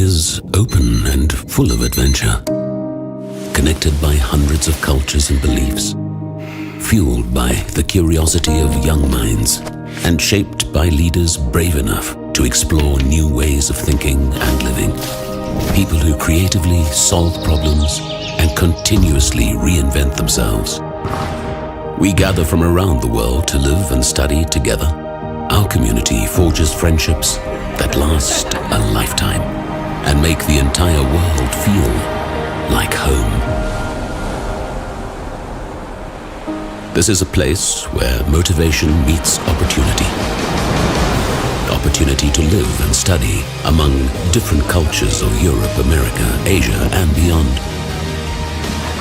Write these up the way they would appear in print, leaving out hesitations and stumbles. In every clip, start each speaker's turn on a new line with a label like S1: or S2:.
S1: is open and full of adventure, connected by hundreds of cultures and beliefs, fueled by the curiosity of young minds, and shaped by leaders brave enough to explore new ways of thinking and living. People who creatively solve problems and continuously reinvent themselves. We gather from around the world to live and study together. Our community forges friendships that last a lifetime and make the entire world feel like home. This is a place where motivation meets opportunity. Opportunity to live and study among different cultures of Europe, America, Asia, and beyond.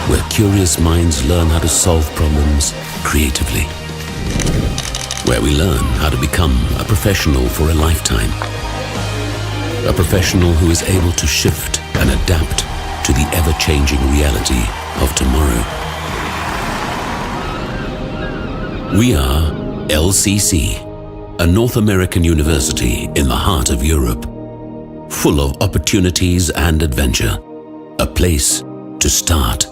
S1: Where curious minds learn how to solve problems creatively. Where we learn how to become a professional for a lifetime. A professional who is able to shift and adapt to the ever-changing reality of tomorrow. We are LCC, a North American university in the heart of Europe, full of opportunities and adventure, a place to start.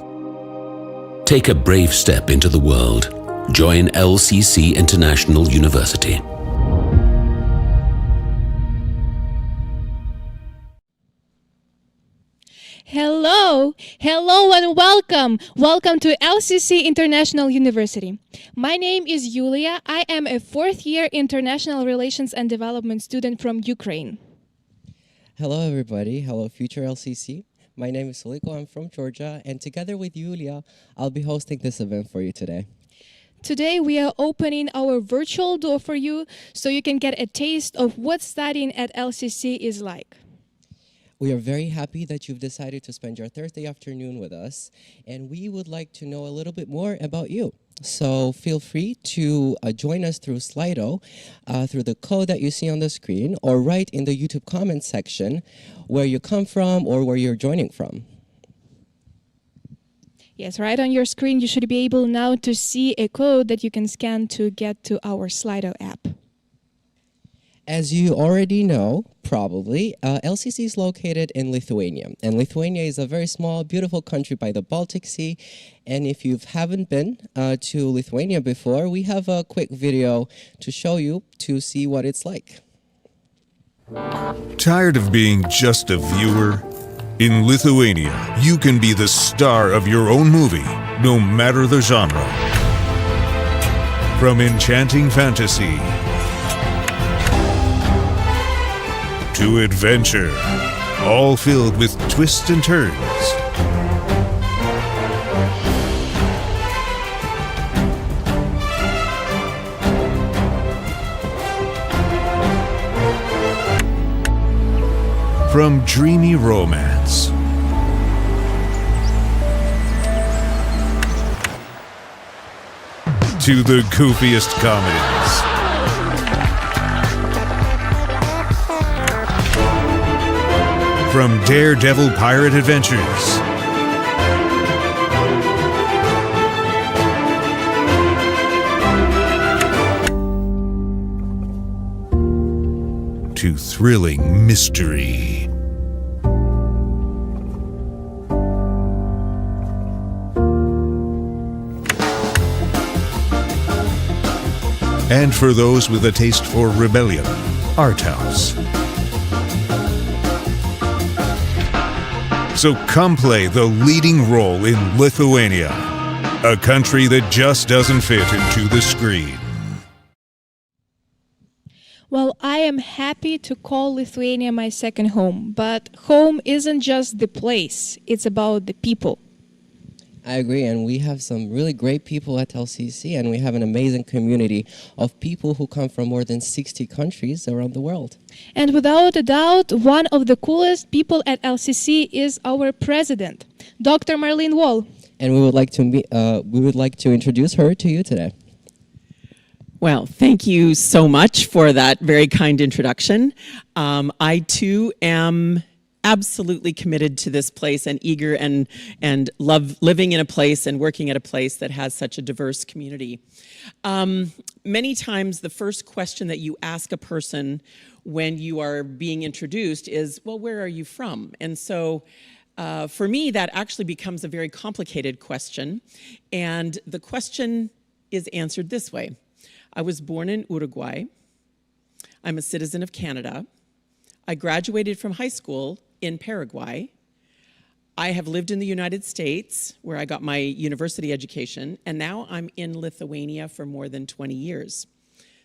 S1: Take a brave step into the world. Join LCC International University.
S2: Hello and welcome. Welcome to LCC International University. My name is Yulia. I am a fourth-year International Relations and Development student from Ukraine.
S3: Hello everybody. Hello future LCC. My name is Soliko. I'm from Georgia, and together with Yulia, I'll be hosting this event for you today.
S2: Today we are opening our virtual door for you so you can get a taste of what studying at LCC is like.
S3: We are very happy that you've decided to spend your Thursday afternoon with us, and we would like to know a little bit more about you. So feel free to join us through Slido, through the code that you see on the screen, or write in the YouTube comment section where you come from or where you're joining from.
S2: Yes, right on your screen you should be able now to see a code that you can scan to get to our Slido app.
S3: As you already know, probably, LCC is located in Lithuania. And Lithuania is a very small, beautiful country by the Baltic Sea. And if you haven't been to Lithuania before, we have a quick video to show you to see what it's like.
S4: Tired of being just a viewer? In Lithuania, you can be the star of your own movie, no matter the genre. From enchanting fantasy to adventure, all filled with twists and turns. From dreamy romance to the goofiest comedies. From daredevil pirate adventures to thrilling mystery. And for those with a taste for rebellion, Art House. So come play the leading role in Lithuania, a country that just doesn't fit into the screen.
S2: Well, I am happy to call Lithuania my second home, but home isn't just the place, it's about the people.
S3: I agree, and we have some really great people at LCC, and we have an amazing community of people who come from more than 60 countries around the world.
S2: And without a doubt, one of the coolest people at LCC is our president, Dr. Marlene Wall.
S3: And we would like to introduce her to you today.
S5: Well, thank you so much for that very kind introduction. I too am absolutely committed to this place and eager and love living in a place and working at a place that has such a diverse community. Many times the first question that you ask a person when you are being introduced is, well, where are you from? And so for me, that actually becomes a very complicated question. And the question is answered this way. I was born in Uruguay. I'm a citizen of Canada. I graduated from high school in Paraguay. I have lived in the United States, where I got my university education, and now I'm in Lithuania for more than 20 years.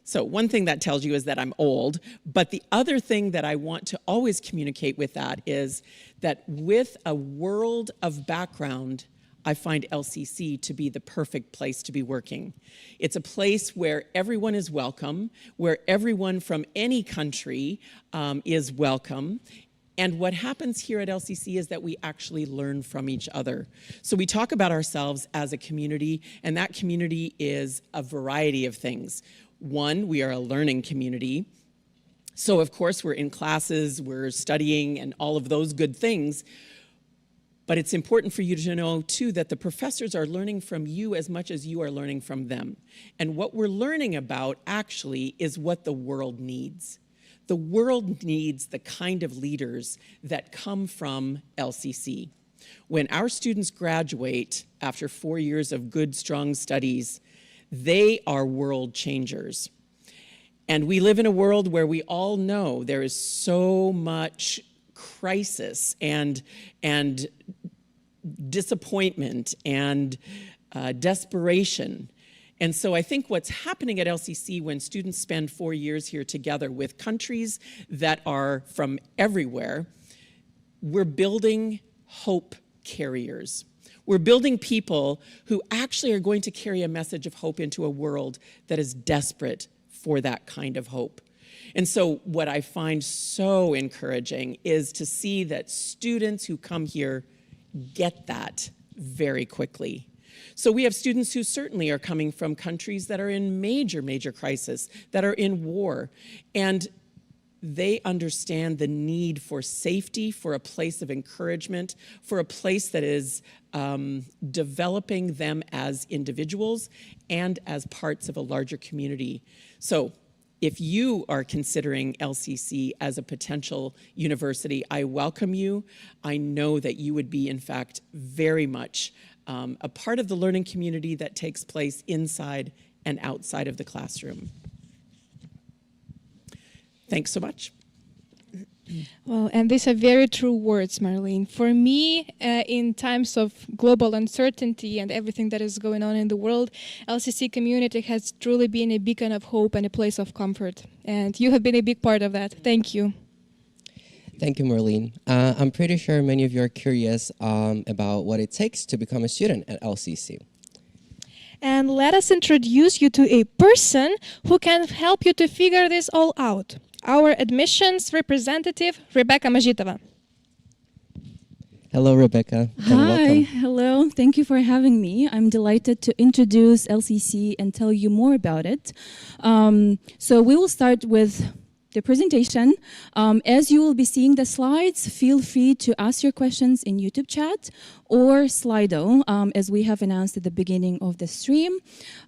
S5: So one thing that tells you is that I'm old, but the other thing that I want to always communicate with that is that with a world of background, I find LCC to be the perfect place to be working. It's a place where everyone is welcome, where everyone from any country is welcome. And what happens here at LCC is that we actually learn from each other. So we talk about ourselves as a community, and that community is a variety of things. One, we are a learning community. So of course we're in classes, we're studying and all of those good things. But it's important for you to know too that the professors are learning from you as much as you are learning from them. And what we're learning about actually is what the world needs. The world needs the kind of leaders that come from LCC. When our students graduate after 4 years of good, strong studies, they are world changers. And we live in a world where we all know there is so much crisis and disappointment and desperation. And so I think what's happening at LCC when students spend 4 years here together with countries that are from everywhere, we're building hope carriers. We're building people who actually are going to carry a message of hope into a world that is desperate for that kind of hope. And so what I find so encouraging is to see that students who come here get that very quickly. So we have students who certainly are coming from countries that are in major, major crisis, that are in war, and they understand the need for safety, for a place of encouragement, for a place that is developing them as individuals and as parts of a larger community. So if you are considering LCC as a potential university, I welcome you. I know that you would be, in fact, very much a part of the learning community that takes place inside and outside of the classroom. Thanks so much.
S2: Well, and these are very true words, Marlene. For me, in times of global uncertainty and everything that is going on in the world, LCC community has truly been a beacon of hope and a place of comfort. And you have been a big part of that. Thank you.
S3: Thank you, Marlene. I'm pretty sure many of you are curious about what it takes to become a student at LCC.
S2: And let us introduce you to a person who can help you to figure this all out. Our admissions representative, Rebecca Majitova.
S3: Hello, Rebecca. And
S6: Hi,
S3: welcome.
S6: hello. Thank you for having me. I'm delighted to introduce LCC and tell you more about it. So we will start with the presentation. As you will be seeing the slides, feel free to ask your questions in YouTube chat or Slido, as we have announced at the beginning of the stream.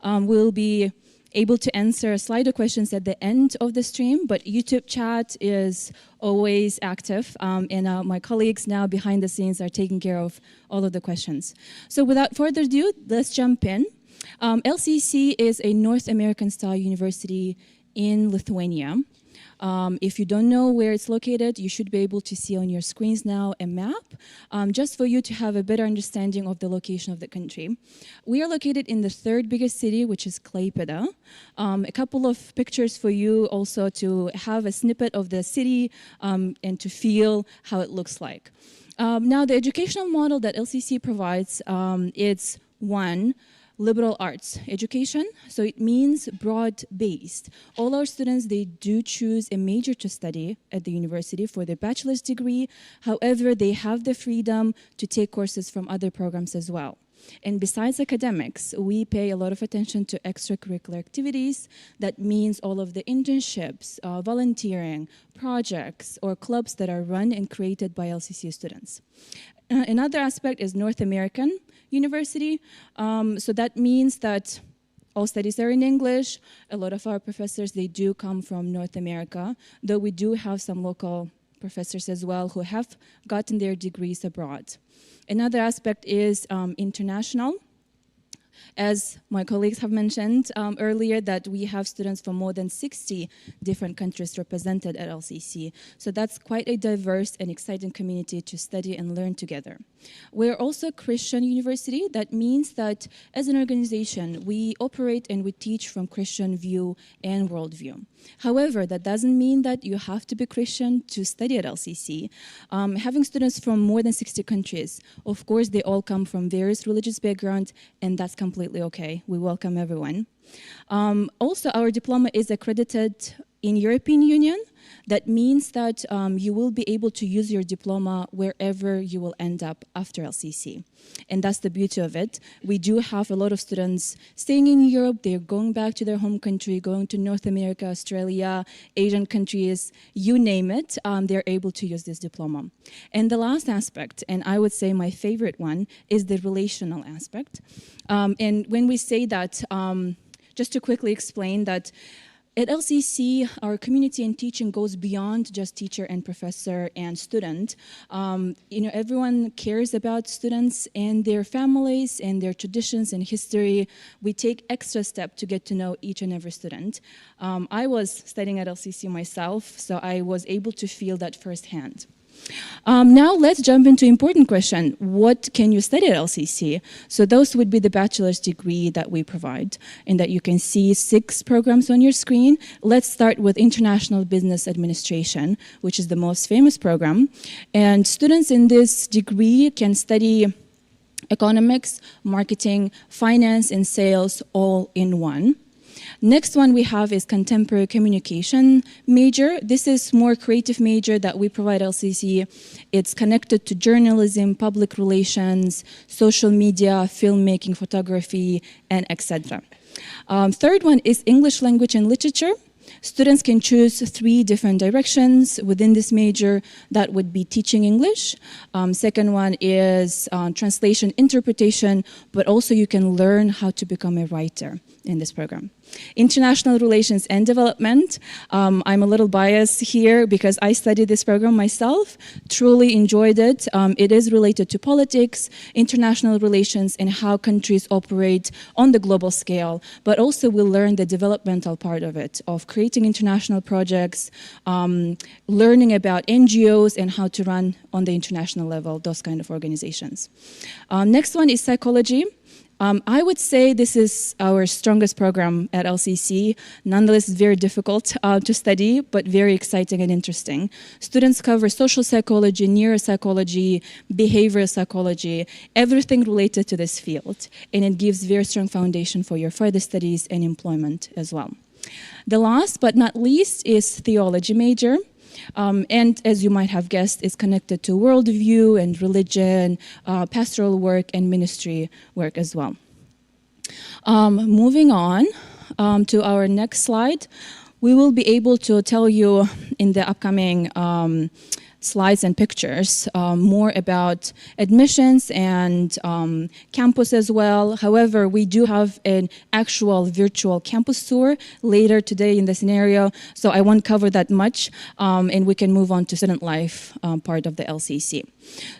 S6: We'll be able to answer Slido questions at the end of the stream, but YouTube chat is always active, and my colleagues now behind the scenes are taking care of all of the questions. So without further ado, let's jump in. LCC is a North American style university in Lithuania. If you don't know where it's located, you should be able to see on your screens now a map, just for you to have a better understanding of the location of the country. We are located in the third biggest city, which is Klaipėda. A couple of pictures for you also to have a snippet of the city and to feel how it looks like. Now, the educational model that LCC provides, it's one, liberal arts education, so it means broad-based. All our students, they do choose a major to study at the university for their bachelor's degree. However, they have the freedom to take courses from other programs as well. And besides academics, we pay a lot of attention to extracurricular activities. That means all of the internships, volunteering, projects, or clubs that are run and created by LCC students. Another aspect is North American University. So that means that all studies are in English. A lot of our professors, they do come from North America, though we do have some local professors as well who have gotten their degrees abroad. Another aspect is international. As my colleagues have mentioned earlier, that we have students from more than 60 different countries represented at LCC. So that's quite a diverse and exciting community to study and learn together. We're also a Christian university. That means that as an organization, we operate and we teach from Christian view and worldview. However, that doesn't mean that you have to be Christian to study at LCC. Having students from more than 60 countries, of course, they all come from various religious backgrounds, and that's completely okay. We welcome everyone. Also, our diploma is accredited in European Union. That means that you will be able to use your diploma wherever you will end up after LCC. And that's the beauty of it. We do have a lot of students staying in Europe. They're going back to their home country, going to North America, Australia, Asian countries, you name it, they're able to use this diploma. And the last aspect, and I would say my favorite one, is the relational aspect. And when we say that, just to quickly explain that at LCC, our community and teaching goes beyond just teacher and professor and student. Everyone cares about students and their families and their traditions and history. We take extra step to get to know each and every student. I was studying at LCC myself, so I was able to feel that firsthand. Now let's jump into important question. What can you study at LCC? So those would be the bachelor's degree that we provide, and that you can see 6 programs on your screen. Let's start with International Business Administration, which is the most famous program. And students in this degree can study economics, marketing, finance, and sales all in one. Next one we have is Contemporary Communication major. This is more creative major that we provide LCC. It's connected to journalism, public relations, social media, filmmaking, photography, and etc. Third one is English Language and Literature. Students can choose 3 different directions within this major. That would be teaching English. Second one is translation interpretation, but also you can learn how to become a writer in this program. International Relations and Development. I'm a little biased here because I studied this program myself, truly enjoyed it. It is related to politics, international relations, and how countries operate on the global scale, but also we learn the developmental part of it, of creating international projects, learning about NGOs and how to run on the international level, those kind of organizations. Next one is Psychology. I would say this is our strongest program at LCC. Nonetheless, it's very difficult to study, but very exciting and interesting. Students cover social psychology, neuropsychology, behavioral psychology, everything related to this field. And it gives very strong foundation for your further studies and employment as well. The last but not least is Theology major. And as you might have guessed, it's connected to worldview and religion, pastoral work, and ministry work as well. Moving on to our next slide, we will be able to tell you in the upcoming slides and pictures more about admissions and campus as well. However, we do have an actual virtual campus tour later today in the scenario, so I won't cover that much, and we can move on to student life part of the LCC.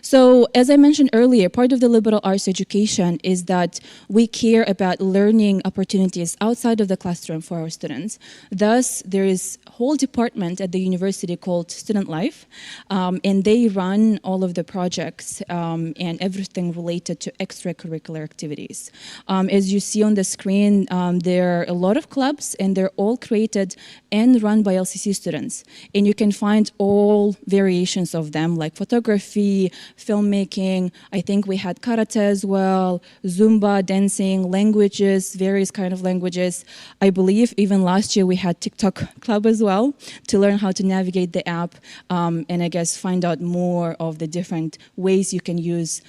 S6: So, as I mentioned earlier, part of the liberal arts education is that we care about learning opportunities outside of the classroom for our students. Thus, there is a whole department at the university called Student Life, and they run all of the projects and everything related to extracurricular activities. As you see on the screen, there are a lot of clubs, and they're all created and run by LCC students. And you can find all variations of them, like photography, filmmaking. I think we had karate as well, Zumba, dancing, languages, various kind of languages. I believe even last year we had TikTok club as well to learn how to navigate the app and I guess find out more of the different ways you can use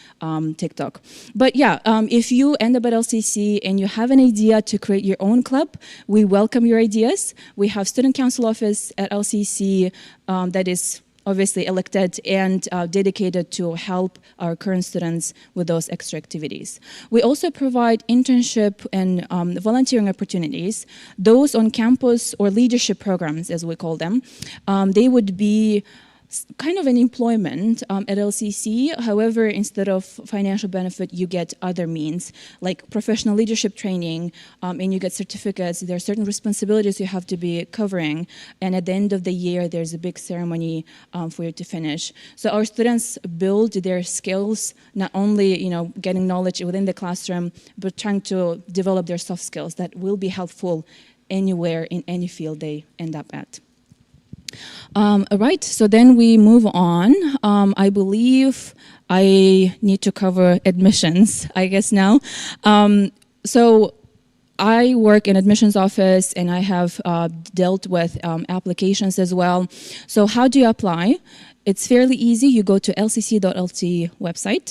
S6: TikTok. But yeah, if you end up at LCC and you have an idea to create your own club, we welcome your ideas. We have student council office at LCC that is obviously elected and dedicated to help our current students with those extra activities. We also provide internship and volunteering opportunities. Those on campus or leadership programs, as we call them, they would be kind of an employment at LCC. However, instead of financial benefit, you get other means like professional leadership training, and you get certificates. There are certain responsibilities you have to be covering, and at the end of the year, there's a big ceremony for you to finish. So our students build their skills, not only getting knowledge within the classroom, but trying to develop their soft skills that will be helpful anywhere in any field they end up at. All right, so then we move on. I believe I need to cover admissions, I guess now. So I work in admissions office and I have dealt with applications as well. So how do you apply? It's fairly easy. You go to lcc.lt website.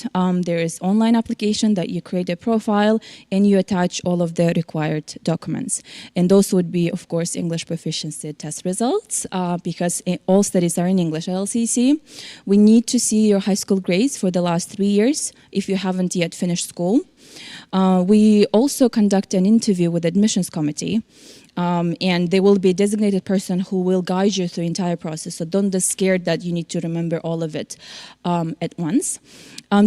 S6: There is online application that you create a profile and you attach all of the required documents. And those would be, of course, English proficiency test results because all studies are in English at LCC. We need to see your high school grades for the last 3 years if you haven't yet finished school. We also conduct an interview with the admissions committee. And there will be a designated person who will guide you through the entire process. So don't be scared that you need to remember all of it at once.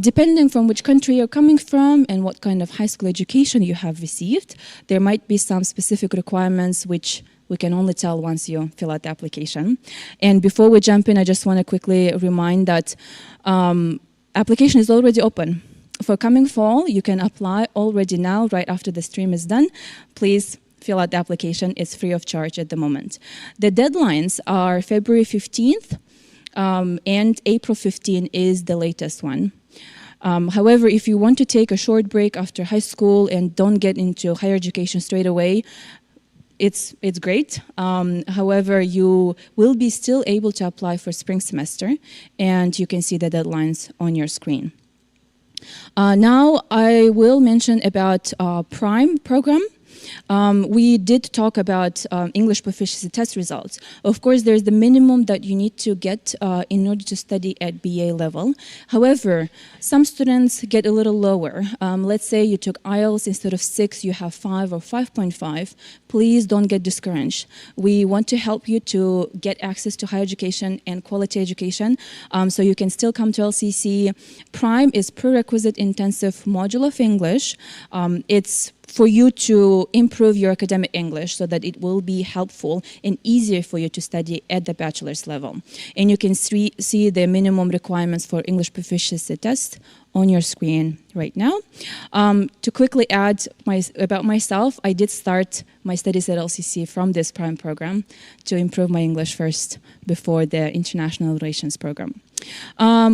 S6: Depending from which country you're coming from and what kind of high school education you have received, there might be some specific requirements which we can only tell once you fill out the application. And before we jump in, I just want to quickly remind that application is already open. For coming fall, you can apply already now, right after the stream is done. Please fill out the application. It's free of charge at the moment. The deadlines are February 15th and April 15th is the latest one. However, if you want to take a short break after high school and don't get into higher education straight away, it's great. However, you will be still able to apply for spring semester, and you can see the deadlines on your screen. Now I will mention about PRIME program. We did talk about English proficiency test results. Of course, there's the minimum that you need to get in order to study at BA level. However, some students get a little lower. Let's say you took IELTS, instead of 6, you have 5 or 5.5. Please don't get discouraged. We want to help you to get access to higher education and quality education, so you can still come to LCC. PRIME is prerequisite intensive module of English. It's for you to improve your academic English so that it will be helpful and easier for you to study at the bachelor's level. And you can see the minimum requirements for English proficiency test on your screen right now. To quickly add about myself, I did start my studies at LCC from this PRIME program to improve my English first before the International Relations program.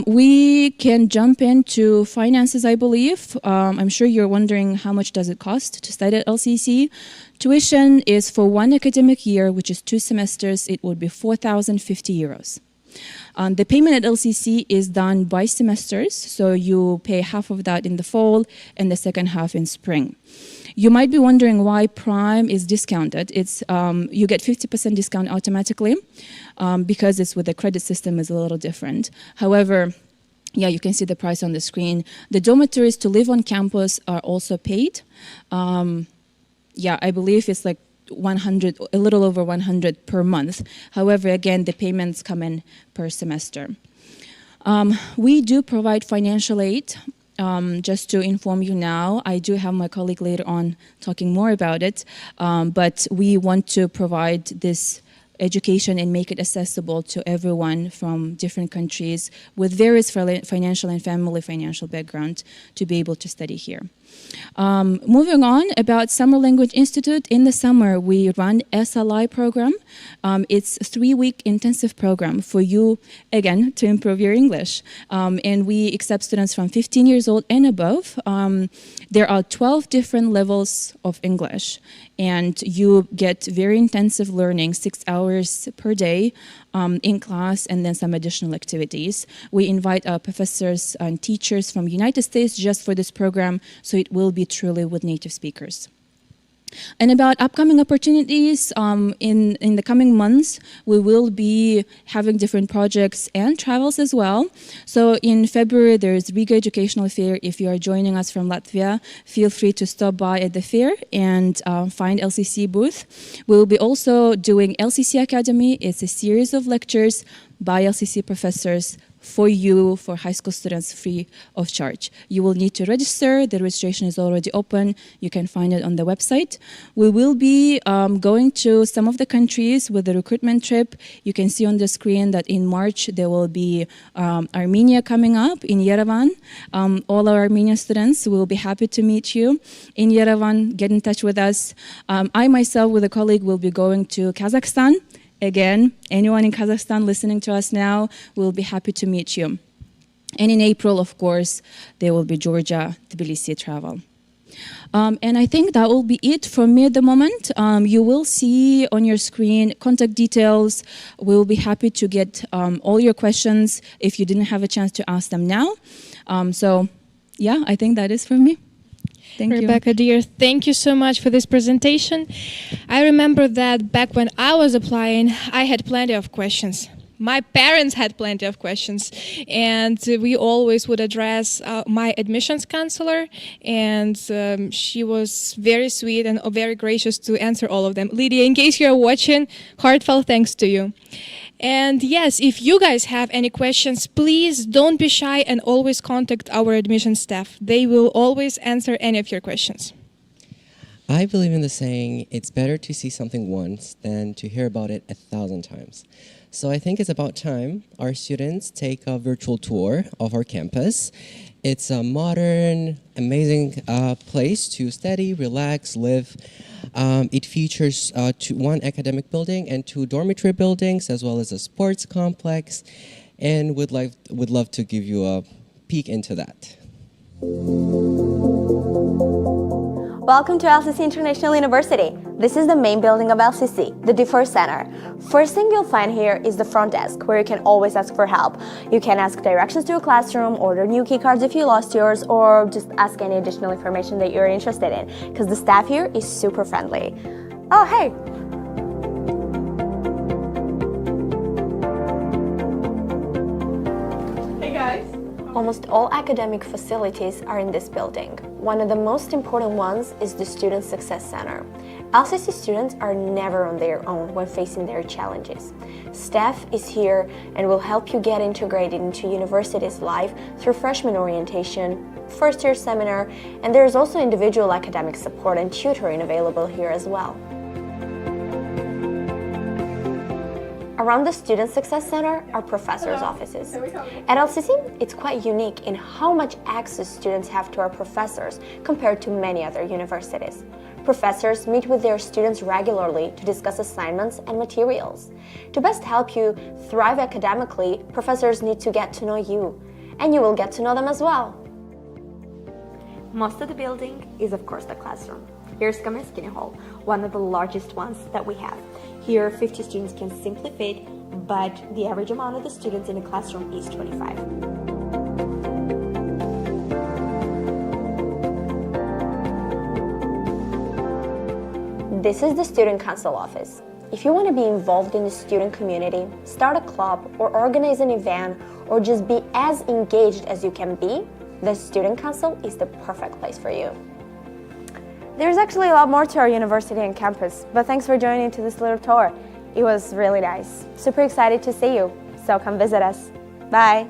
S6: We can jump into finances, I believe. I'm sure you're wondering how much does it cost to study at LCC. Tuition is for 1 academic year, which is 2 semesters, it would be 4,050 euros. The payment at LCC is done by semesters, so you pay half of that in the fall and the second half in spring. You might be wondering why PRIME is discounted. It's you get 50% discount automatically because it's with the credit system is a little different. However, yeah, you can see the price on the screen. The dormitories to live on campus are also paid. Yeah, I believe it's like 100, a little over 100 per month. However, again, the payments come in per semester. We do provide financial aid. Just to inform you now, I do have my colleague later on talking more about it, but we want to provide this education and make it accessible to everyone from different countries with various financial and family financial background to be able to study here. Moving on, about Summer Language Institute. In the summer, we run SLI program. It's a 3-week intensive program for you, again, to improve your English. And we accept students from 15 years old and above. There are 12 different levels of English, and you get very intensive learning, 6 hours per day in class, and then some additional activities. We invite our professors and teachers from the United States just for this program, so it will be truly with native speakers. And about upcoming opportunities, in the coming months, we will be having different projects and travels as well. So in February, there's Riga Educational Fair. If you are joining us from Latvia, feel free to stop by at the fair and find LCC booth. We'll be also doing LCC Academy. It's a series of lectures by LCC professors for you, for high school students, free of charge. You will need to register. The registration is already open. You can find it on the website. We will be going to some of the countries with the recruitment trip. You can see on the screen that in March there will be Armenia coming up in Yerevan. All our Armenian students will be happy to meet you in Yerevan. Get in touch with us. I myself with a colleague will be going to Kazakhstan. Again, anyone in Kazakhstan listening to us now, will be happy to meet you. And in April, of course, there will be Georgia, Tbilisi travel. And I think that will be it from me at the moment. You will see on your screen contact details. We'll be happy to get all your questions if you didn't have a chance to ask them now. So, yeah, I think that is from me. Thank you.
S2: Rebecca, dear, thank you so much for this presentation. I remember that back when I was applying, I had plenty of questions. My parents had plenty of questions, and we always would address my admissions counselor, and she was very sweet and very gracious to answer all of them. Lydia, in case you're watching, heartfelt thanks to you. And yes, if you guys have any questions, please don't be shy and always contact our admission staff. They will always answer any of your questions.
S3: I believe in the saying, it's better to see something once than to hear about it 1,000 times. So I think it's about time our students take a virtual tour of our campus. It's a modern, amazing place to study, relax, live. It features one academic building and 2 dormitory buildings, as well as a sports complex, and would love to give you a peek into that.
S7: Welcome to LCC International University. This is the main building of LCC, the D4 Center. First thing you'll find here is the front desk, where you can always ask for help. You can ask directions to a classroom, order new key cards if you lost yours, or just ask any additional information that you're interested in, because the staff here is super friendly. Oh, hey! Almost all academic facilities are in this building. One of the most important ones is the Student Success Center. LCC students are never on their own when facing their challenges. Staff is here and will help you get integrated into university's life through freshman orientation, first-year seminar, and there's also individual academic support and tutoring available here as well. Around the Student Success Center are professors' offices. At LCC, it's quite unique in how much access students have to our professors compared to many other universities. Professors meet with their students regularly to discuss assignments and materials. To best help you thrive academically, professors need to get to know you, and you will get to know them as well. Most of the building is, of course, the classroom. Here's Kameskine Hall, one of the largest ones that we have. Here, 50 students can simply fit, but the average amount of the students in the classroom is 25. This is the Student Council office. If you want to be involved in the student community, start a club, or organize an event, or just be as engaged as you can be, the Student Council is the perfect place for you. There's actually a lot more to our university and campus, but thanks for joining to this little tour. It was really nice. Super excited to see you, so come visit us. Bye!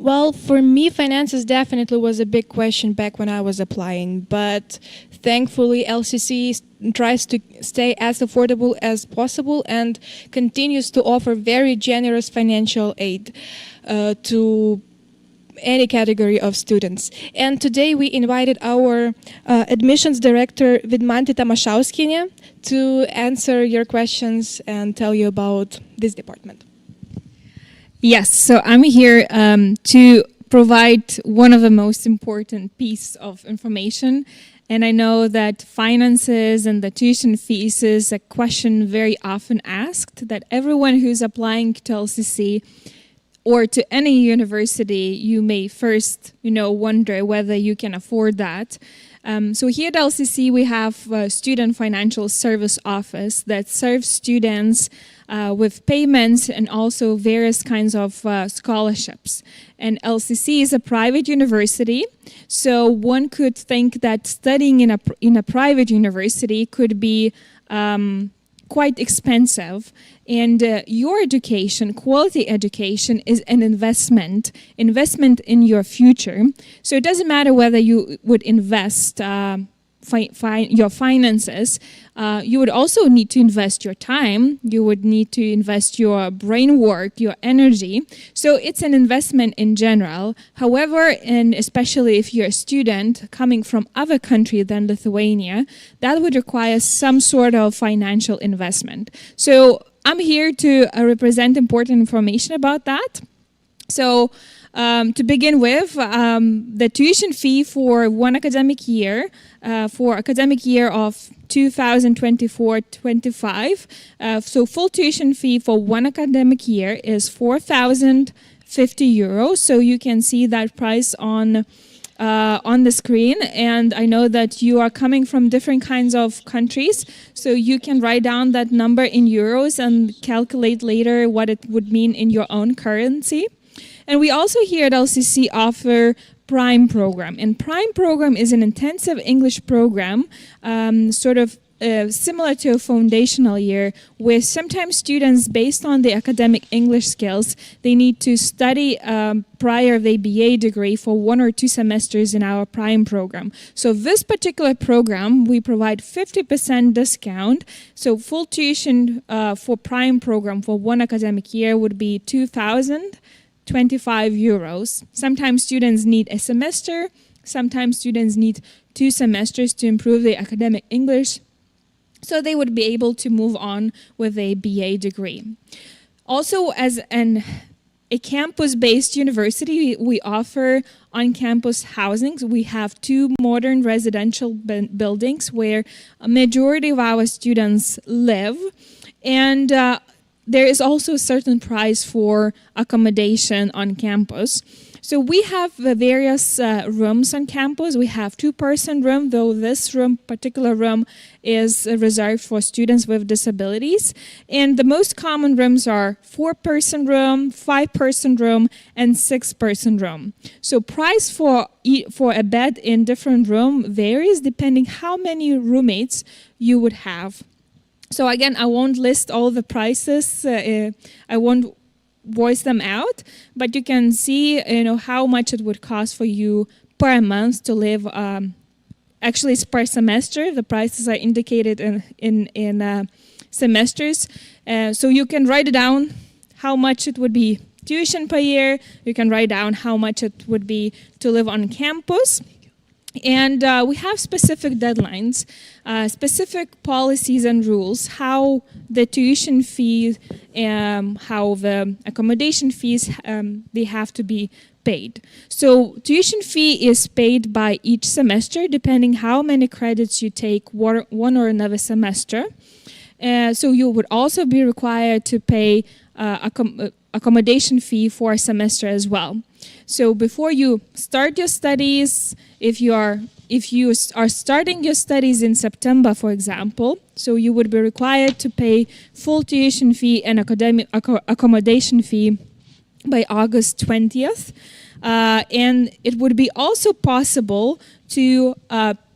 S2: Well, for me, finances definitely was a big question back when I was applying, but thankfully LCC tries to stay as affordable as possible and continues to offer very generous financial aid to any category of students. And today we invited our admissions director, Vidmanti Tamashauskine, to answer your questions and tell you about this department. Yes, so I'm here to provide one of the most important pieces of information. And I know that finances and the tuition fees is a question very often asked, that everyone who's applying to LCC or to any university, you may first, wonder whether you can afford that. So here at LCC, we have a Student Financial Service Office that serves students with payments and also various kinds of scholarships. And LCC is a private university, so one could think that studying in a private university could be quite expensive. And your education, quality education, is an investment in your future. So it doesn't matter whether you would invest your finances. You would also need to invest your time. You would need to invest your brain work, your energy. So it's an investment in general. However, and especially if you're a student coming from other country than Lithuania, that would require some sort of financial investment. So I'm here to represent important information about that. So to begin with, the tuition fee for one academic year, for academic year of 2024-25, so full tuition fee for one academic year is 4,050 euros. So you can see that price on the screen, and I know that you are coming from different kinds of countries, so you can write down that number in euros and calculate later what it would mean in your own currency. And we also here at LCC offer Prime program, and Prime program is an intensive English program, sort of similar to a foundational year, where sometimes students, based on the academic English skills, they need to study prior their BA degree for 1 or 2 semesters in our Prime program. So this particular program, we provide 50% discount. So full tuition for Prime program for one academic year would be 2,025 euros. Sometimes students need a semester, sometimes students need 2 semesters to improve their academic English, so they would be able to move on with a BA degree. Also, as a campus-based university, we offer on-campus housings. We have 2 modern residential buildings where a majority of our students live, and there is also a certain price for accommodation on campus. So we have various rooms on campus. We have 2-person room, though this particular room is reserved for students with disabilities. And the most common rooms are 4-person room, 5-person room, and 6-person room. So price for a bed in different room varies depending how many roommates you would have. So again, I won't list all the prices. I won't voice them out, but you can see, how much it would cost for you per month to live. Actually, it's per semester. The prices are indicated in semesters. So you can write it down how much it would be tuition per year. You can write down how much it would be to live on campus. And we have specific deadlines, specific policies and rules, how the tuition fees, how the accommodation fees, they have to be paid. So tuition fee is paid by each semester, depending how many credits you take one or another semester. So you would also be required to pay accommodation fee for a semester as well. So before you start your studies, if you are starting your studies in September, for example, so you would be required to pay full tuition fee and accommodation fee by August 20th. And it would be also possible to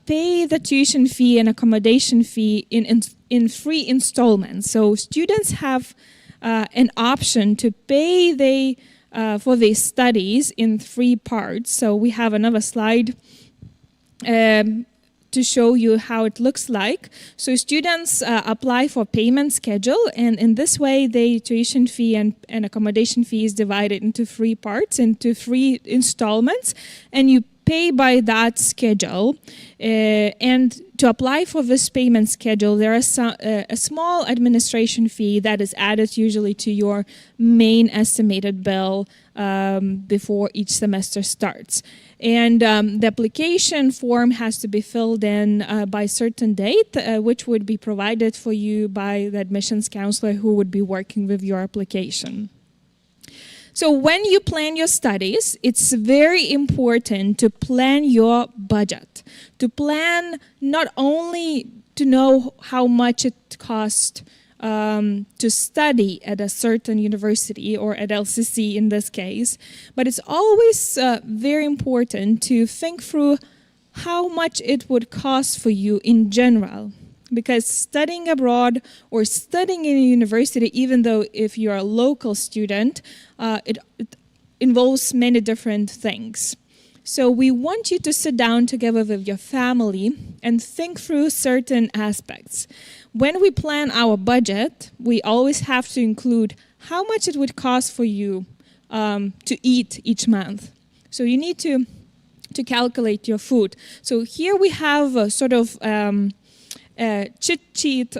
S2: pay the tuition fee and accommodation fee in 3 installments. So students have an option to pay for their studies in 3 parts. So we have another slide to show you how it looks like. So students apply for payment schedule, and in this way, the tuition fee and accommodation fee is divided into 3 parts, into 3 installments, and you pay by that schedule. And to apply for this payment schedule, there is a small administration fee that is added usually to your main estimated bill before each semester starts. And the application form has to be filled in by a certain date, which would be provided for you by the admissions counselor who would be working with your application. So when you plan your studies, it's very important to plan your budget, to plan not only to know how much it costs to study at a certain university or at LCC in this case, but it's always very important to think through how much it would cost for you in general. Because studying abroad or studying in a university, even though if you're a local student, it involves many different things. So we want you to sit down together with your family and think through certain aspects. When we plan our budget, we always have to include how much it would cost for you to eat each month. So you need to calculate your food. So here we have a sort of cheat sheet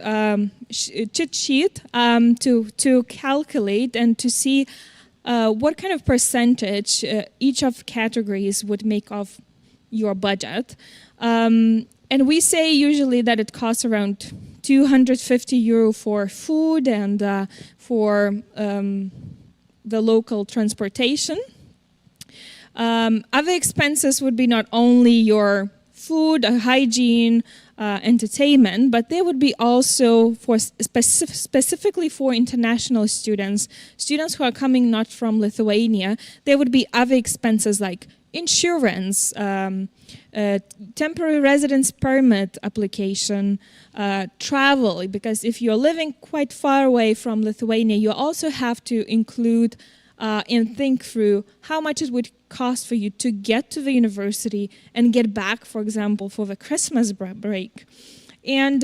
S2: to calculate and to see what kind of percentage each of categories would make of your budget. And we say usually that it costs around 250 euro for food and for the local transportation. Other expenses would be not only your food, hygiene, entertainment, but they would be also for specifically for international students who are coming not from Lithuania. There would be other expenses like insurance, temporary residence permit application, travel, because if you're living quite far away from Lithuania, you also have to include and think through how much it would cost for you to get to the university and get back, for example, for the Christmas break. And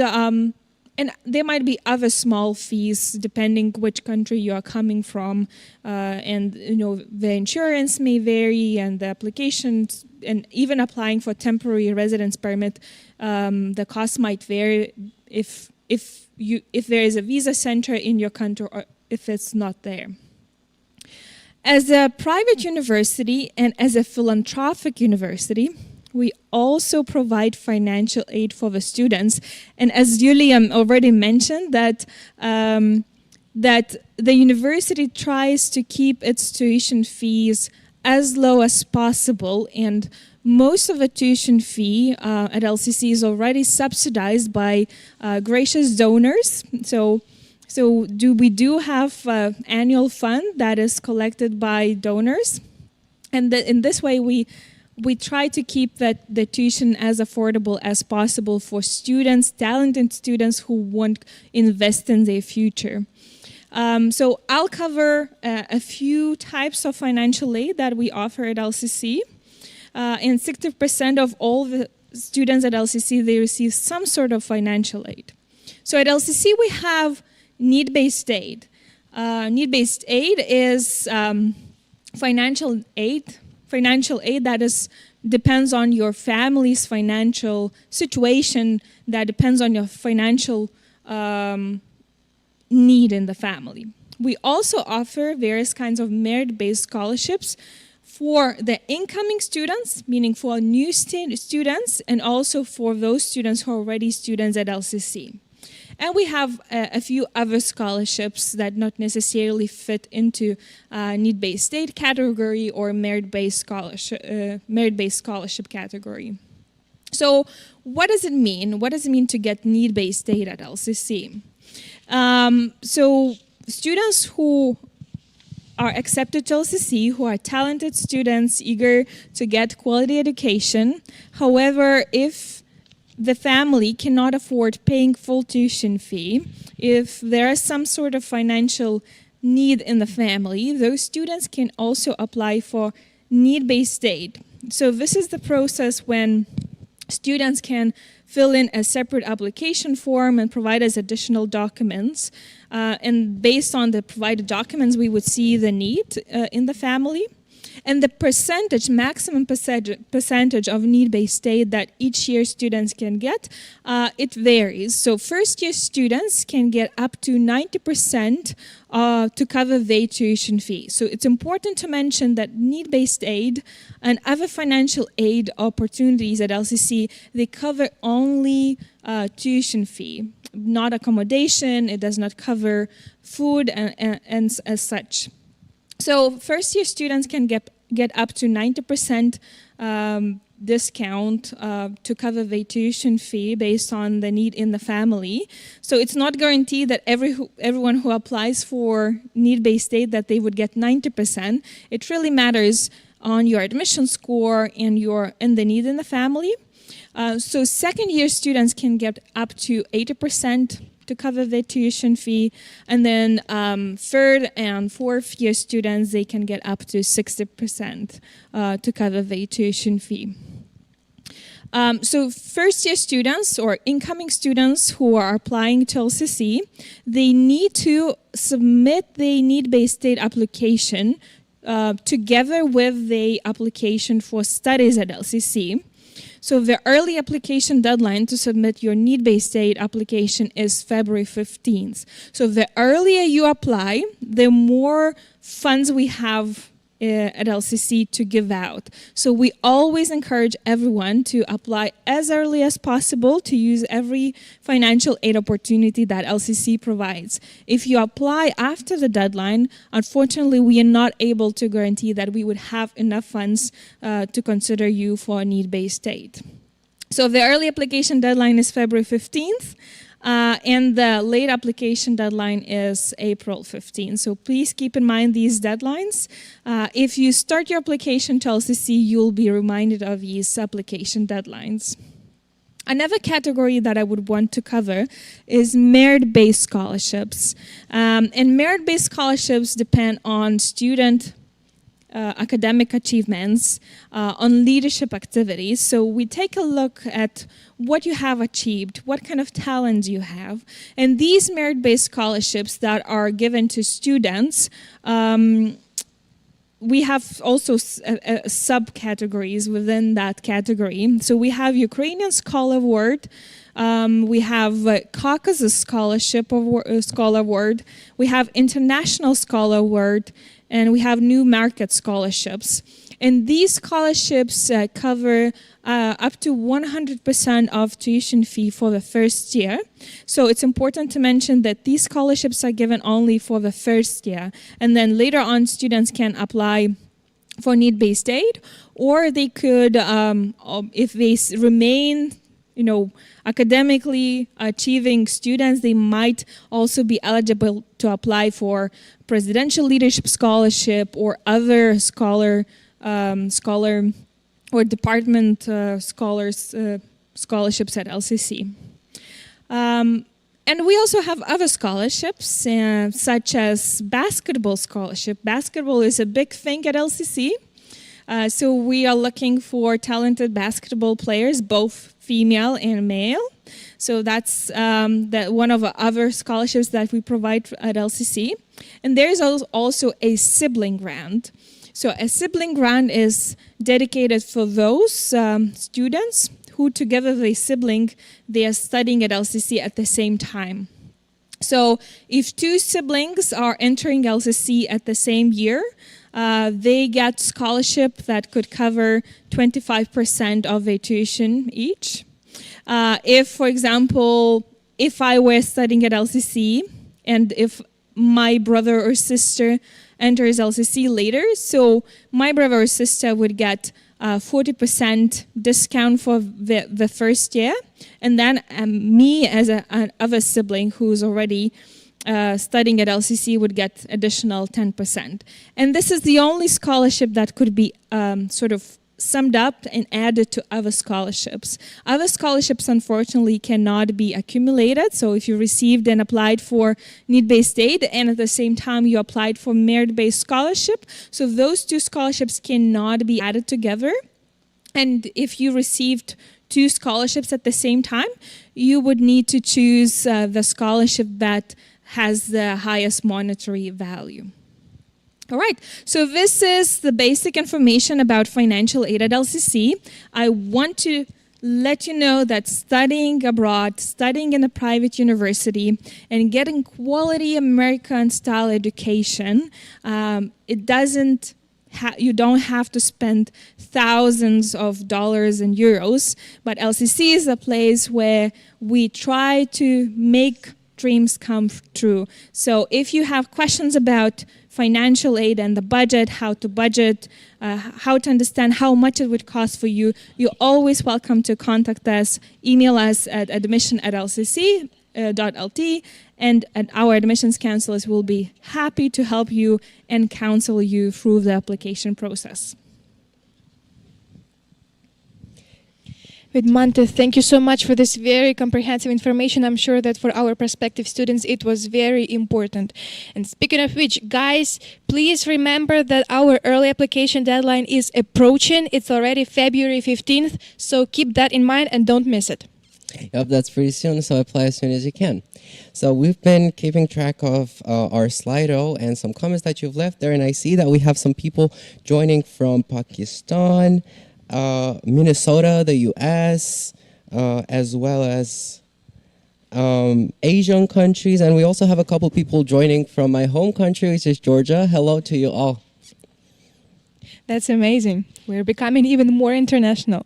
S2: there might be other small fees depending which country you are coming from, and the insurance may vary, and the applications, and even applying for temporary residence permit, the cost might vary if there is a visa center in your country or if it's not there. As a private university and as a philanthropic university, we also provide financial aid for the students. And as Julia already mentioned, that the university tries to keep its tuition fees as low as possible, and most of the tuition fee at LCC is already subsidized by gracious donors. So we do have an annual fund that is collected by donors, and in this way we try to keep the tuition as affordable as possible for students, talented students who want to invest in their future. So I'll cover a few types of financial aid that we offer at LCC, and 60% of all the students at LCC, they receive some sort of financial aid. So at LCC we have need-based aid. Need-based aid is financial aid that depends on your family's financial situation, that depends on your financial need in the family. We also offer various kinds of merit-based scholarships for the incoming students, meaning for new students, and also for those students who are already students at LCC. And we have a few other scholarships that not necessarily fit into need-based aid category or merit-based scholarship category. So what does it mean? What does it mean to get need-based aid at LCC? So students who are accepted to LCC, who are talented students eager to get quality education, however, if the family cannot afford paying full tuition fee, if there is some sort of financial need in the family, those students can also apply for need-based aid. So this is the process when students can fill in a separate application form and provide us additional documents. And based on the provided documents, we would see the need in the family. And the maximum percentage of need-based aid that each year students can get, it varies. So first-year students can get up to 90% to cover their tuition fee. So it's important to mention that need-based aid and other financial aid opportunities at LCC, they cover only tuition fee, not accommodation. It does not cover food and as such. So first-year students can get up to 90% discount to cover their tuition fee based on the need in the family. So it's not guaranteed that everyone who applies for need-based aid that they would get 90%. It really matters on your admission score and the need in the family. So second-year students can get up to 80% to cover their tuition fee, and then third and fourth year students, they can get up to 60% to cover their tuition fee. So first year students or incoming students who are applying to LCC, they need to submit their need-based aid application together with the application for studies at LCC. So the early application deadline to submit your need-based aid application is February 15th. So the earlier you apply, the more funds we have at LCC to give out. So we always encourage everyone to apply as early as possible to use every financial aid opportunity that LCC provides. If you apply after the deadline, unfortunately, we are not able to guarantee that we would have enough funds to consider you for need-based aid. So the early application deadline is February 15th. And the late application deadline is April 15. So please keep in mind these deadlines. If you start your application to LCC, you'll be reminded of these application deadlines. Another category that I would want to cover is merit-based scholarships. And merit-based scholarships depend on student academic achievements, on leadership activities. So we take a look at what you have achieved, what kind of talents you have. And these merit-based scholarships that are given to students, we have also subcategories within that category. So we have Ukrainian Scholar Award, we have Caucasus Scholarship Scholar Award, we have International Scholar Award, and we have New Market Scholarships. And these scholarships cover up to 100% of tuition fee for the first year. So it's important to mention that these scholarships are given only for the first year. And then later on, students can apply for need-based aid, or they could, if they remain academically achieving students, they might also be eligible to apply for Presidential Leadership Scholarship or other scholar or department scholarships at LCC. And we also have other scholarships, such as basketball scholarship. Basketball is a big thing at LCC. So we are looking for talented basketball players, both female and male. So that's one of the other scholarships that we provide at LCC. And there is also a sibling grant. So a sibling grant is dedicated for those students who together with a sibling, they are studying at LCC at the same time. So if two siblings are entering LCC at the same year, they get scholarship that could cover 25% of their tuition each. If, for example, if I were studying at LCC and if my brother or sister enters LCC later, so my brother or sister would get 40% discount for the first year, and then me as an other sibling who's already studying at LCC would get additional 10%. And this is the only scholarship that could be sort of summed up and added to other scholarships. Other scholarships, unfortunately, cannot be accumulated. So if you received and applied for need-based aid and at the same time you applied for merit-based scholarship, so those two scholarships cannot be added together. And if you received two scholarships at the same time, you would need to choose the scholarship that has the highest monetary value.
S8: All right, so this is the basic information about financial aid at LCC. I want to let you know that studying abroad, studying in a private university, and getting quality American-style education, you don't have to spend thousands of dollars and euros, but LCC is a place where we try to make dreams come true. So if you have questions about financial aid and the budget, how to budget, how to understand how much it would cost for you, you're always welcome to contact us, email us at admission@lcc.lt, and our admissions counselors will be happy to help you and counsel you through the application process.
S2: Vidmante, thank you so much for this very comprehensive information. I'm sure that for our prospective students, it was very important. And speaking of which, guys, please remember that our early application deadline is approaching. It's already February 15th, so keep that in mind and don't miss it.
S3: Yep, that's pretty soon, so apply as soon as you can. So we've been keeping track of our Slido and some comments that you've left there, and I see that we have some people joining from Pakistan, Minnesota, the US, as well as Asian countries, and we also have a couple people joining from my home country, which is Georgia. Hello to you all.
S2: That's amazing. We're becoming even more international.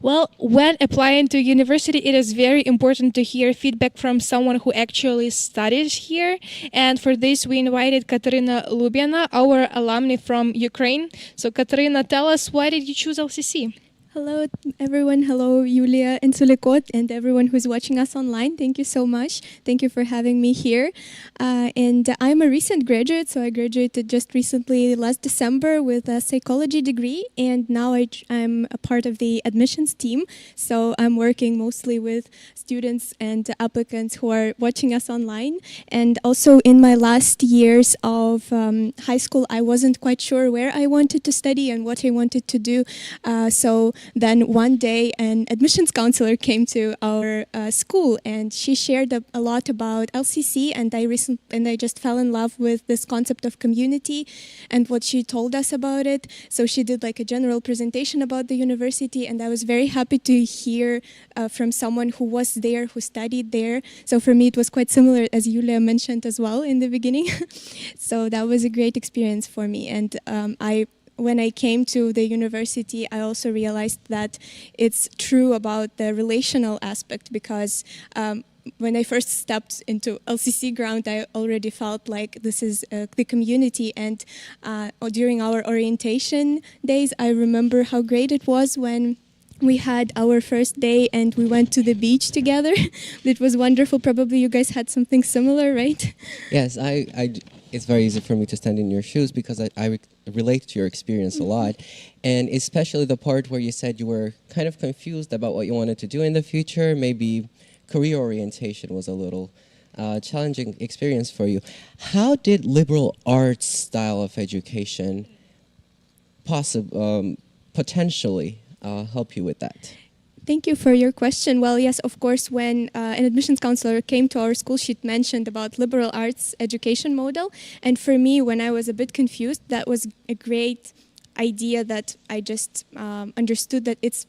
S2: Well, when applying to university, it is very important to hear feedback from someone who actually studies here. And for this, we invited Katerina Lubiana, our alumni from Ukraine. So Katerina, tell us, why did you choose LCC?
S9: Hello, everyone. Hello, Yulia and Sulikot, and everyone who's watching us online. Thank you so much. Thank you for having me here. And I'm a recent graduate, so I graduated just recently last December with a psychology degree, and now I'm a part of the admissions team. So I'm working mostly with students and applicants who are watching us online. And also in my last years of high school, I wasn't quite sure where I wanted to study and what I wanted to do. So then one day an admissions counselor came to our school, and she shared a lot about LCC, and I just fell in love with this concept of community and what she told us about it. So she did like a general presentation about the university, and I was very happy to hear from someone who was there, who studied there. So for me it was quite similar, as Yulia mentioned as well in the beginning. So that was a great experience for me, and when I came to the university, I also realized that it's true about the relational aspect, because when I first stepped into LCC ground, I already felt like this is the community. And during our orientation days, I remember how great it was when we had our first day and we went to the beach together. It was wonderful. Probably you guys had something similar, right?
S3: Yes, it's very easy for me to stand in your shoes because I relate to your experience a lot. And especially the part where you said you were kind of confused about what you wanted to do in the future. Maybe career orientation was a little challenging experience for you. How did liberal arts style of education potentially help you with that?
S9: Thank you for your question. Well, yes, of course, when an admissions counselor came to our school, she mentioned about liberal arts education model. And for me, when I was a bit confused, that was a great idea that I just understood that it's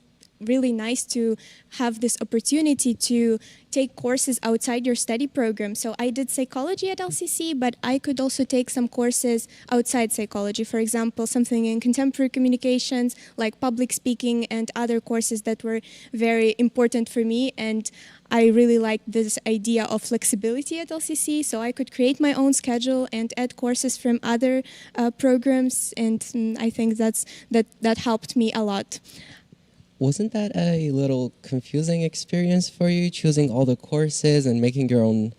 S9: really nice to have this opportunity to take courses outside your study program. So I did psychology at LCC, but I could also take some courses outside psychology. For example, something in contemporary communications, like public speaking, and other courses that were very important for me. And I really liked this idea of flexibility at LCC, so I could create my own schedule and add courses from other programs, and I think that helped me a lot.
S3: Wasn't that a little confusing experience for you, choosing all the courses and making your own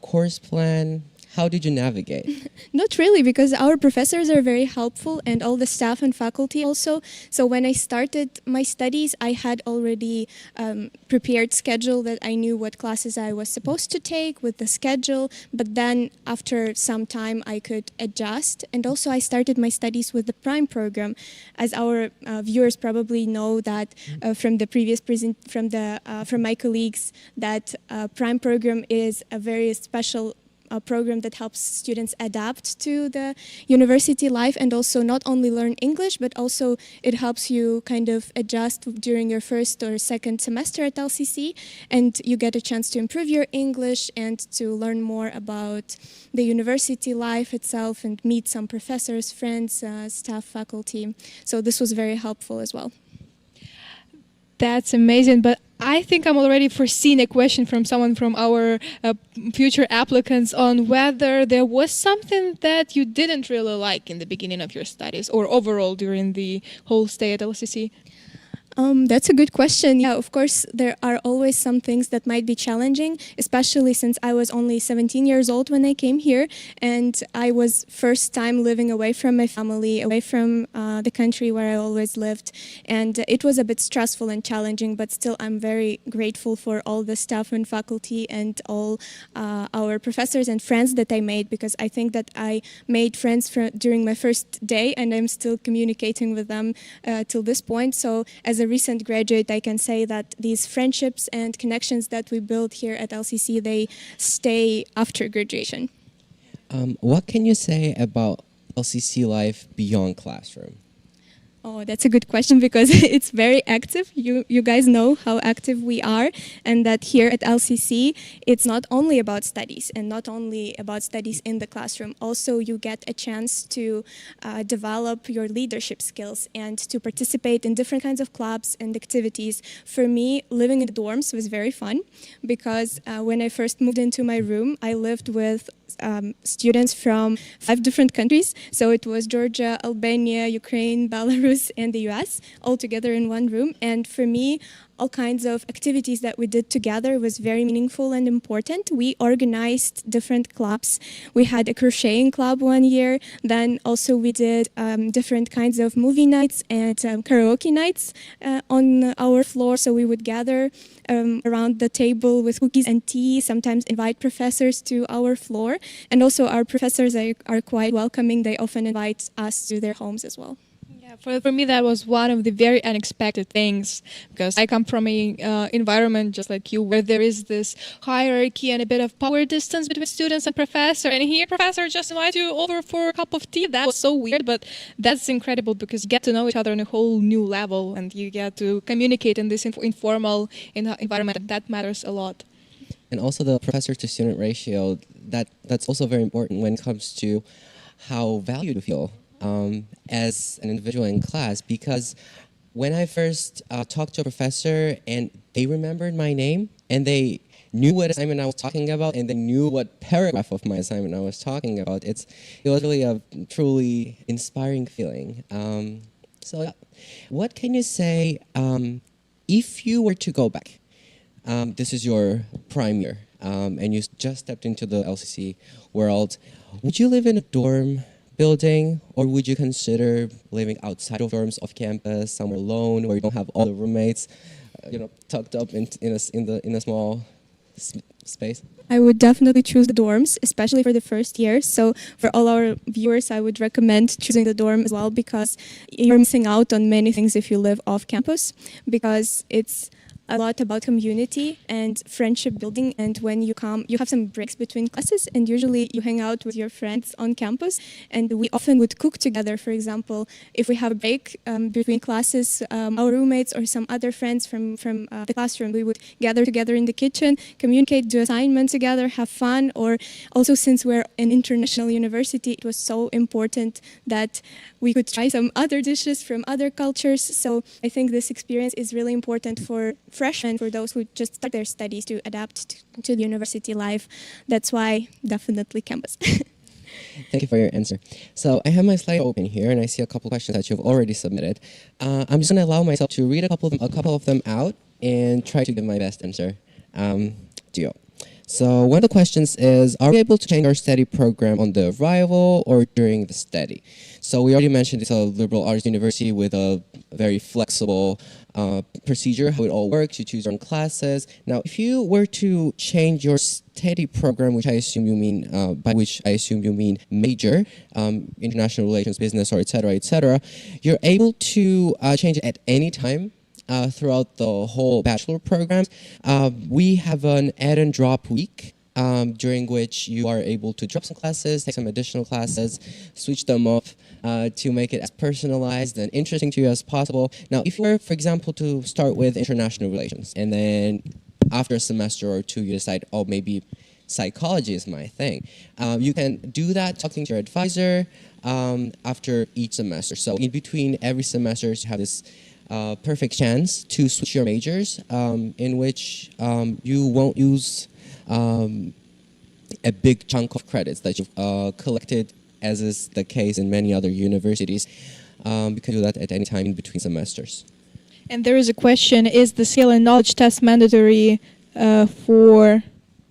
S3: course plan? How did you navigate?
S9: Not really, because our professors are very helpful and all the staff and faculty also. So when I started my studies, I had already prepared schedule that I knew what classes I was supposed to take with the schedule. But then after some time, I could adjust. And also I started my studies with the Prime program. As our viewers probably know that from the previous from my colleagues, that Prime program is a very special a program that helps students adapt to the university life and also not only learn English, but also it helps you kind of adjust during your first or second semester at LCC, and you get a chance to improve your English and to learn more about the university life itself and meet some professors, friends, staff, faculty. So this was very helpful as well.
S2: That's amazing, but I think I'm already foreseeing a question from someone from our future applicants on whether there was something that you didn't really like in the beginning of your studies or overall during the whole stay at LCC.
S9: That's a good question. Yeah, of course, there are always some things that might be challenging, especially since I was only 17 years old when I came here, and I was first time living away from my family, away from the country where I always lived, and it was a bit stressful and challenging, but still I'm very grateful for all the staff and faculty and all our professors and friends that I made, because I think that I made friends during my first day, and I'm still communicating with them till this point. So as a recent graduate, I can say that these friendships and connections that we build here at LCC, they stay after graduation.
S3: What can you say about LCC life beyond classroom?
S9: Oh, that's a good question because it's very active. You guys know how active we are, and that here at LCC, it's not only about studies and not only about studies in the classroom. Also, you get a chance to develop your leadership skills and to participate in different kinds of clubs and activities. For me, living in the dorms was very fun because when I first moved into my room, I lived with students from 5 different countries. So it was Georgia, Albania, Ukraine, Belarus, and the US all together in one room. And for me, all kinds of activities that we did together was very meaningful and important. We organized different clubs. We had a crocheting club one year. Then also we did different kinds of movie nights and karaoke nights on our floor. So we would gather around the table with cookies and tea, sometimes invite professors to our floor. And also our professors are quite welcoming. They often invite us to their homes as well.
S2: For me, that was one of the very unexpected things because I come from an environment just like you where there is this hierarchy and a bit of power distance between students and professor. And here, professor just invites you over for a cup of tea. That was so weird, but that's incredible because you get to know each other on a whole new level and you get to communicate in this informal environment. And that matters a lot.
S3: And also the professor to student ratio, that's also very important when it comes to how valued you feel as an individual in class, because when I first talked to a professor and they remembered my name and they knew what assignment I was talking about and they knew what paragraph of my assignment I was talking about, it was really a truly inspiring feeling. So yeah. What can you say if you were to go back? This is your prime year and you just stepped into the LCC world. Would you live in a dorm building, or would you consider living outside of dorms, off campus, somewhere alone, where you don't have all the roommates, tucked up in a small space?
S9: I would definitely choose the dorms, especially for the first year. So for all our viewers, I would recommend choosing the dorm as well because you're missing out on many things if you live off campus, because it's a lot about community and friendship building, and when you come, you have some breaks between classes, and usually you hang out with your friends on campus, and we often would cook together. For example, if we have a break between classes, our roommates or some other friends from the classroom, we would gather together in the kitchen, communicate, do assignments together, have fun. Or also, since we're an international university, it was so important that we could try some other dishes from other cultures. So I think this experience is really important for freshmen, for those who just start their studies, to adapt to the university life. That's why definitely campus.
S3: Thank you for your answer. So I have my slide open here, and I see a couple questions that you've already submitted. I'm just going to allow myself to read a couple of them out and try to give my best answer to you. So one of the questions is, are we able to change our study program on the arrival or during the study? So we already mentioned it's a liberal arts university with a very flexible procedure, how it all works. You choose your own classes. Now, if you were to change your study program, which I assume you mean, by which I assume you mean major, international relations, business, or et cetera, you're able to change it at any time. Throughout the whole bachelor program. We have an add and drop week during which you are able to drop some classes, take some additional classes, switch them up to make it as personalized and interesting to you as possible. Now, if you were, for example, to start with international relations, and then after a semester or two, you decide, oh, maybe psychology is my thing. You can do that talking to your advisor after each semester. So in between every semester, you have this perfect chance to switch your majors in which you won't use a big chunk of credits that you've collected, as is the case in many other universities. You can do that at any time in between semesters.
S2: And there is a question, is the skill and knowledge test mandatory for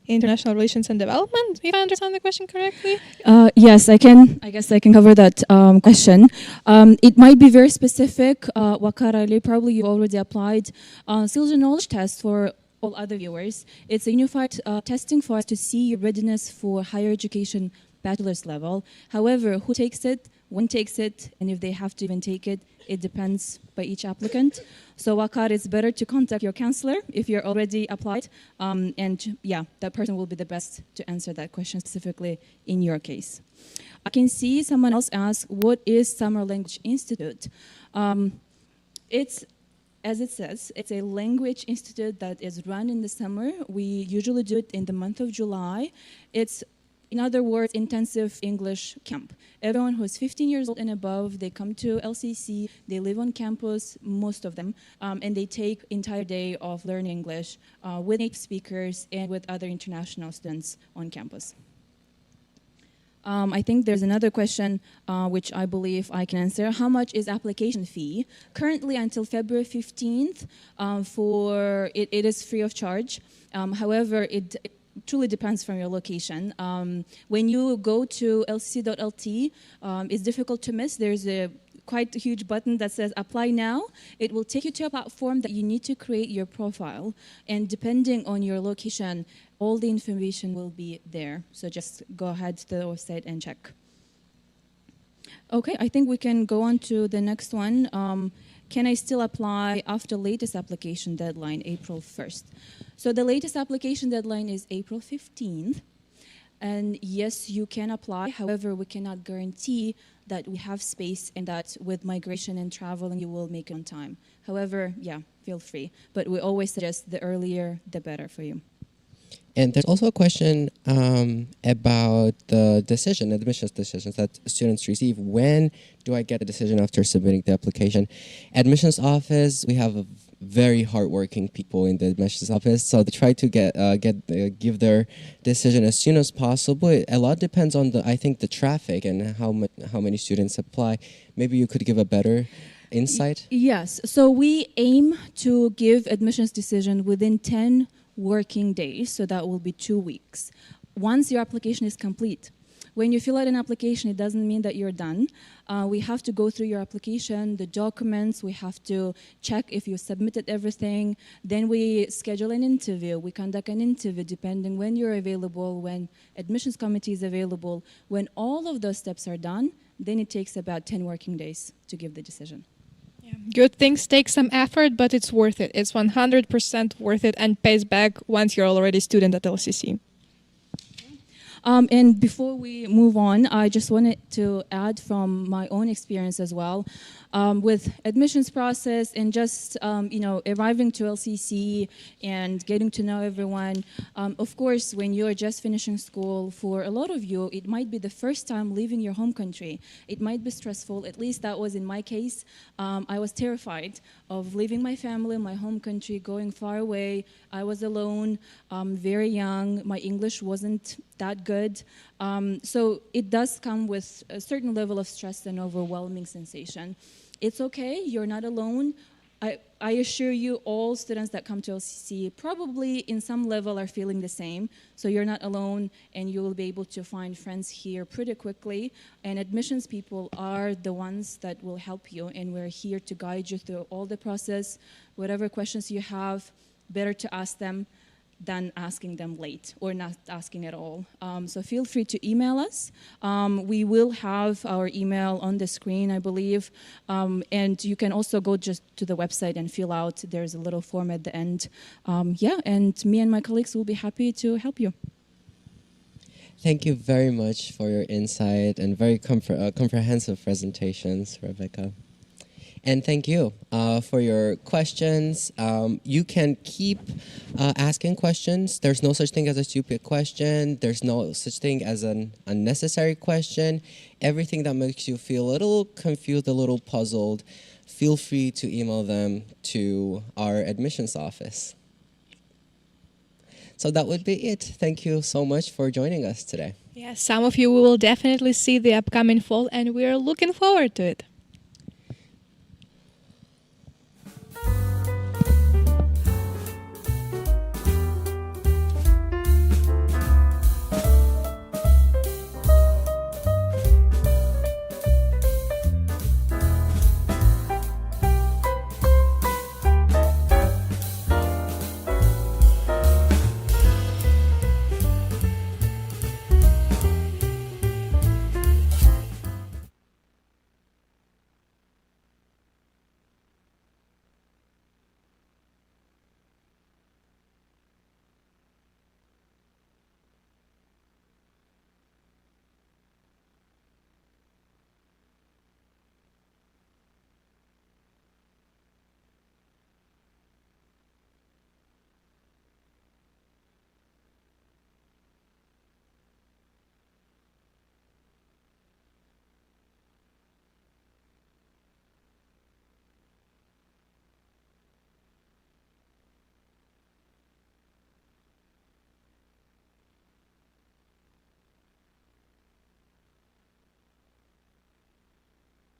S2: international relations and development, if I understand the question correctly?
S6: Yes, I guess I can cover that question. It might be very specific. Wakarali, probably you've already applied skills and knowledge test for all other viewers. It's a unified testing for us to see your readiness for higher education bachelor's level. However, who takes it, when takes it, and if they have to even take it, it depends by each applicant. So Wakar, it's better to contact your counselor if you're already applied. And yeah, that person will be the best to answer that question specifically in your case. I can see someone else ask, what is Summer Language Institute? It's, as it says, it's a language institute that is run in the summer. We usually do it in the month of July. It's, in other words, intensive English camp. Everyone who is 15 years old and above, they come to LCC, they live on campus, most of them, and they take entire day of learning English with native speakers and with other international students on campus. I think there's another question which I believe I can answer. How much is application fee? Currently until February 15th, it is free of charge. However, it truly depends from your location. When you go to lcc.lt, it's difficult to miss. There's a quite a huge button that says apply now. It will take you to a platform that you need to create your profile. And depending on your location, all the information will be there. So just go ahead to the website and check. Okay, I think we can go on to the next one. Can I still apply after latest application deadline, April 1st? So the latest application deadline is April 15th. And yes, you can apply. However, we cannot guarantee that we have space and that with migration and traveling, you will make it on time. However, yeah, feel free. But we always suggest the earlier, the better for you.
S3: And there's also a question about the admissions decisions that students receive. When do I get a decision after submitting the application? Admissions office, we have very hardworking people in the admissions office, so they try to give their decision as soon as possible. A lot depends on I think the traffic and how many students apply. Maybe you could give a better insight.
S6: Yes, so we aim to give admissions decision within 10 working days, so that will be 2 weeks. Once your application is complete, when you fill out an application, it doesn't mean that you're done. We have to go through your application, the documents, we have to check if you submitted everything. Then we schedule an interview. We conduct an interview depending when you're available, when admissions committee is available. When all of those steps are done, then it takes about 10 working days to give the decision.
S2: Good things take some effort, but it's worth it. It's 100% worth it and pays back once you're already a student at LCC.
S6: And before we move on, I just wanted to add from my own experience as well. With admissions process and just arriving to LCC and getting to know everyone. Of course, when you're just finishing school, for a lot of you, it might be the first time leaving your home country. It might be stressful, at least that was in my case. I was terrified of leaving my family, my home country, going far away. I was alone, very young. My English wasn't that good. So it does come with a certain level of stress and overwhelming sensation. It's okay, you're not alone. I assure you, all students that come to LCC probably in some level are feeling the same. So you're not alone, and you will be able to find friends here pretty quickly. And admissions people are the ones that will help you, and we're here to guide you through all the process. Whatever questions you have, better to ask them than asking them late or not asking at all. So feel free to email us. We will have our email on the screen, I believe. And you can also go just to the website and fill out. There's a little form at the end. And me and my colleagues will be happy to help you.
S3: Thank you very much for your insight and very comprehensive presentations, Rebecca. And thank you for your questions. You can keep asking questions. There's no such thing as a stupid question. There's no such thing as an unnecessary question. Everything that makes you feel a little confused, a little puzzled, feel free to email them to our admissions office. So that would be it. Thank you so much for joining us today.
S2: Yes, some of you will definitely see the upcoming fall, and we are looking forward to it.